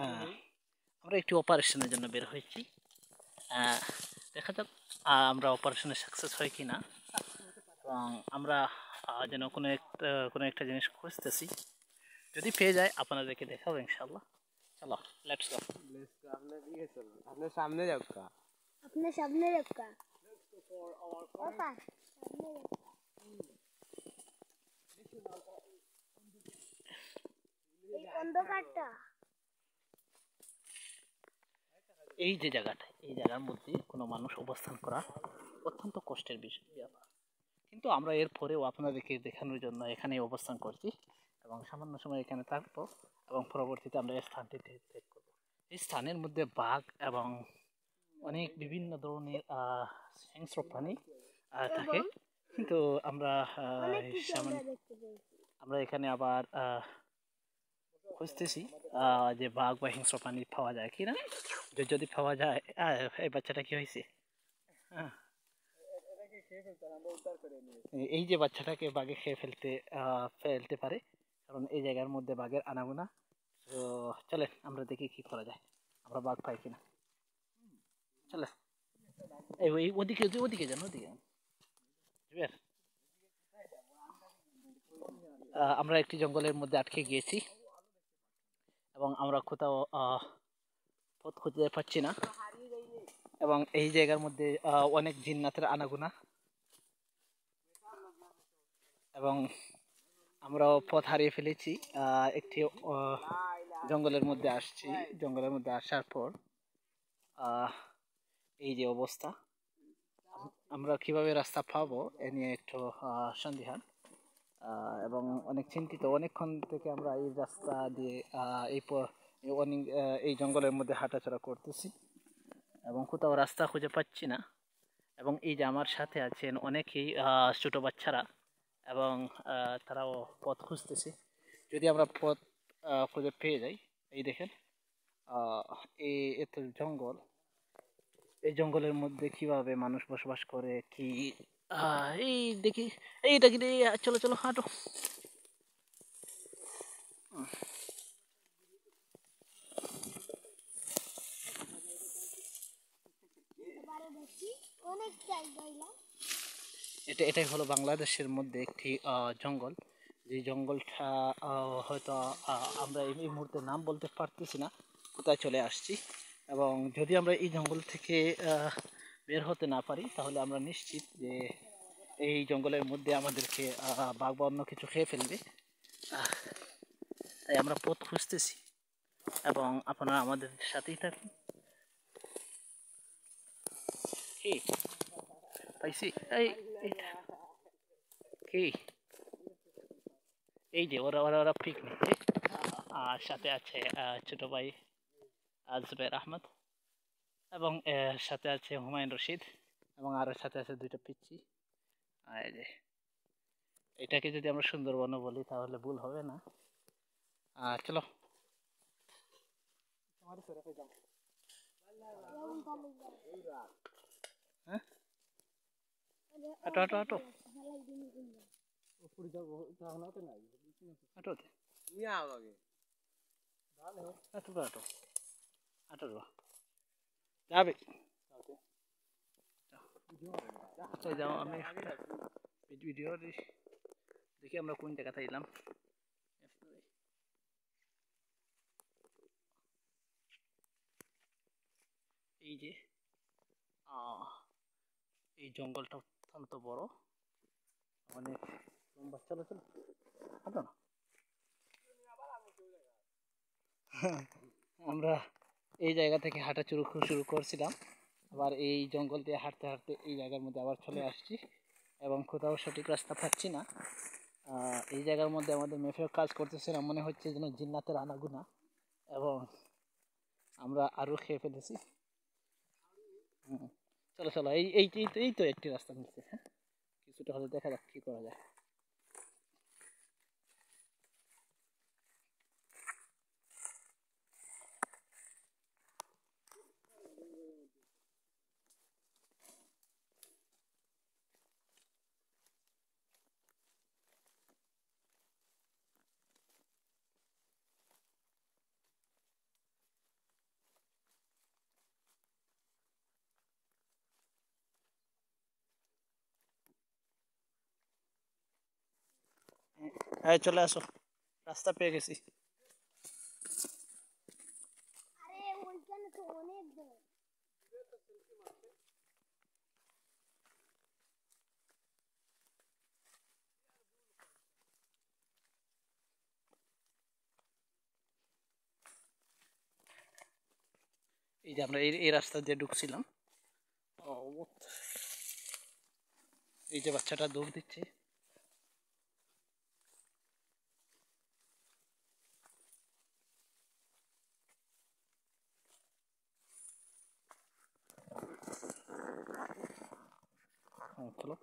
আহ, আমরা একটি অপারেশনের জন্য বের হয়েছি। আহ, দেখা যাক আমরা অপারেশনে সাকসেস হয় কি না, এবং আমরা যেন কোনো একটা জিনিস খুঁজতেছি। যদি পেয়ে যায় আপনাদেরকে দেখাবো ইনশাল্লাহ। চলো, লেটস গো। আপনি সামনে যাও কা अपने सामने रखा ओपा सामने रखा ये अंधकारটা এই যে জায়গাটা, এই জায়গার মধ্যে কোনো মানুষ অবস্থান করা অত্যন্ত কষ্টের ব্যাপার, কিন্তু আমরা এর পরেও আপনাদেরকে দেখানোর জন্য এখানে অবস্থান করছি এবং সামান্য সময় এখানে থাকবো, এবং পরবর্তীতে আমরা এই স্থানটি ত্যাগ করবো। এই স্থানের মধ্যে বাঘ এবং অনেক বিভিন্ন ধরনের হিংস্র প্রাণী থাকে, কিন্তু আমরা অনেক কিছু সামান্য আমরা দেখতে পেয়েছি। আমরা এখানে আবার খুঁজতেছি যে বাঘ বা হিংস্র প্রাণী পাওয়া যায় কিনা। যদি পাওয়া যায়, এই বাচ্চাটা কি হয়েছে? এই যে বাচ্চাটাকে বাঘে খেয়ে ফেলতে পারে, কারণ এই জায়গার মধ্যে বাঘের আনাগোনা। তো চলেন আমরা দেখি কি করা যায়, আমরা বাঘ পাই কিনা। চলে ওদিকে ওদিকে যান, ওদিকে যান। জুবের, আমরা একটি জঙ্গলের মধ্যে আটকে গিয়েছি এবং আমরা কোথাও পথ খুঁজে পাচ্ছি না, এবং এই জায়গার মধ্যে অনেক জিন্নাতের আনাগোনা, এবং আমরাও পথ হারিয়ে ফেলেছি। একটি জঙ্গলের মধ্যে আসছি, জঙ্গলের মধ্যে আসার পর এই যে অবস্থা, আমরা কিভাবে রাস্তা পাবো এ নিয়ে একটু সন্দিহান, এবং অনেক চিন্তিত। অনেকক্ষণ থেকে আমরা এই রাস্তা দিয়ে এই জঙ্গলের মধ্যে হাঁটাচলা করতেছি এবং কোথাও রাস্তা খুঁজে পাচ্ছি না। এবং এই যে আমার সাথে আছেন অনেকেই ছোট বাচ্চারা, এবং তারাও পথ খুঁজতেছে। যদি আমরা পথ খুঁজে পেয়ে যাই, এই দেখেন এই এত জঙ্গল, এই জঙ্গলের মধ্যে কিভাবে মানুষ বসবাস করে কি, এই দেখি, এইটা কি রে? চলো চলো হাঁটো। অনেক জায়গা এটাই হলো বাংলাদেশের মধ্যে একটি জঙ্গল। যে জঙ্গলটা হয়তো আমরা এই মুহূর্তে নাম বলতে পারতেছি না, কোথায় চলে আসছি। এবং যদি আমরা এই জঙ্গল থেকে বের হতে না পারি, তাহলে আমরা নিশ্চিত যে এই জঙ্গলের মধ্যে আমাদেরকে বাঘ বা অন্য কিছু খেয়ে ফেলবে। তাই আমরা পথ খুঁজতেছি, এবং আপনারা আমাদের সাথেই থাকুন। কি পাইছি? এইটা কি? এই যে ওরা ওরা ওরা পিকনিকে, আর সাথে আছে ছোট ভাই জুবের আহমদ, এবং সাথে আছে হুমায়ুন রশিদ, এবং আরো সাথে আছে দুইটা পিচ্ছি। এই যে এটাকে যদি আমরা সুন্দরবন বলি তাহলে ভুল হবে না। চলো, হ্যাঁ, হাঁটো হাঁটো হাঁটো হাঁটো হাঁটো হাঁটো হাঁটো যাবে। যাও, আমি ভিডিও দেখি আমরা কোন জায়গাতে এলাম। এই যে এই জঙ্গলটা অত্যন্ত বড়, অনেক লম্বা। চলো চলো হাঁটো না। আমরা এই জায়গা থেকে হাঁটা শুরু করছিলাম, আবার এই জঙ্গল দিয়ে হাঁটতে হাঁটতে এই জায়গার মধ্যে আবার চলে আসছি, এবং কোথাও সঠিক রাস্তা পাচ্ছি না। এই জায়গার মধ্যে আমাদের মেফেও কাজ করতেছে না, মনে হচ্ছে যেন জিন্নাতের আনাগুনা, এবং আমরা আরও খেয়ে ফেলেছি। চলো চলো, এই তো একটি রাস্তা মিলছে। হ্যাঁ, কিছুটা হলে দেখা যাক কি করা যায়। এই চলে আসো, রাস্তা পেয়ে গেছি। আরে ওইখানে তো অনেক বড়। এই যে আমরা এই রাস্তা দিয়ে ঢুকছিলাম। ও, এই যে বাচ্চাটা দৌড় দিচ্ছে। চলো।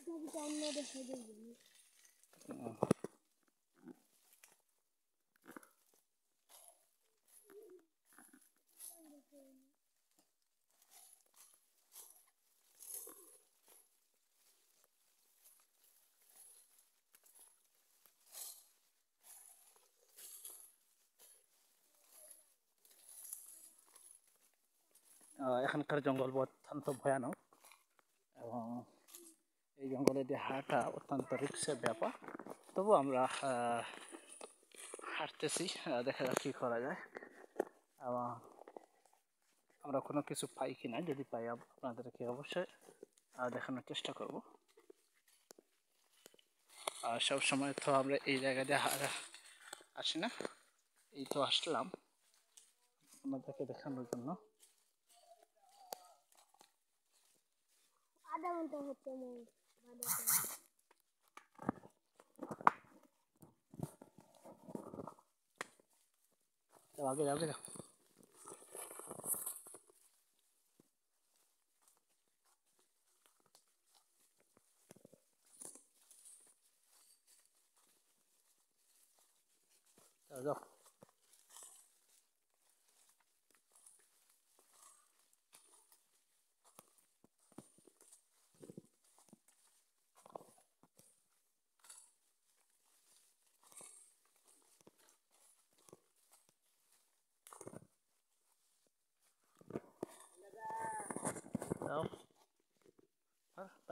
ছবিটা অন্য দেখে দেখবি। এখানকার জঙ্গল অত্যন্ত ভয়ানক এবং এই জঙ্গলে দিয়ে হাঁটা অত্যন্ত রিস্কের ব্যাপার। তবু আমরা হাঁটতেছি, দেখা যাক কী করা যায় এবং আমরা কোনো কিছু পাই কি না। যদি পাই আপনাদেরকে অবশ্যই দেখানোর চেষ্টা করব। আর সবসময় তো আমরা এই জায়গা দিয়ে আসি না, এই তো আসলাম আপনাদেরকে দেখানোর জন্য। আধা ঘন্টা হচ্ছে তো আগে যাবে না? যাও। যাও।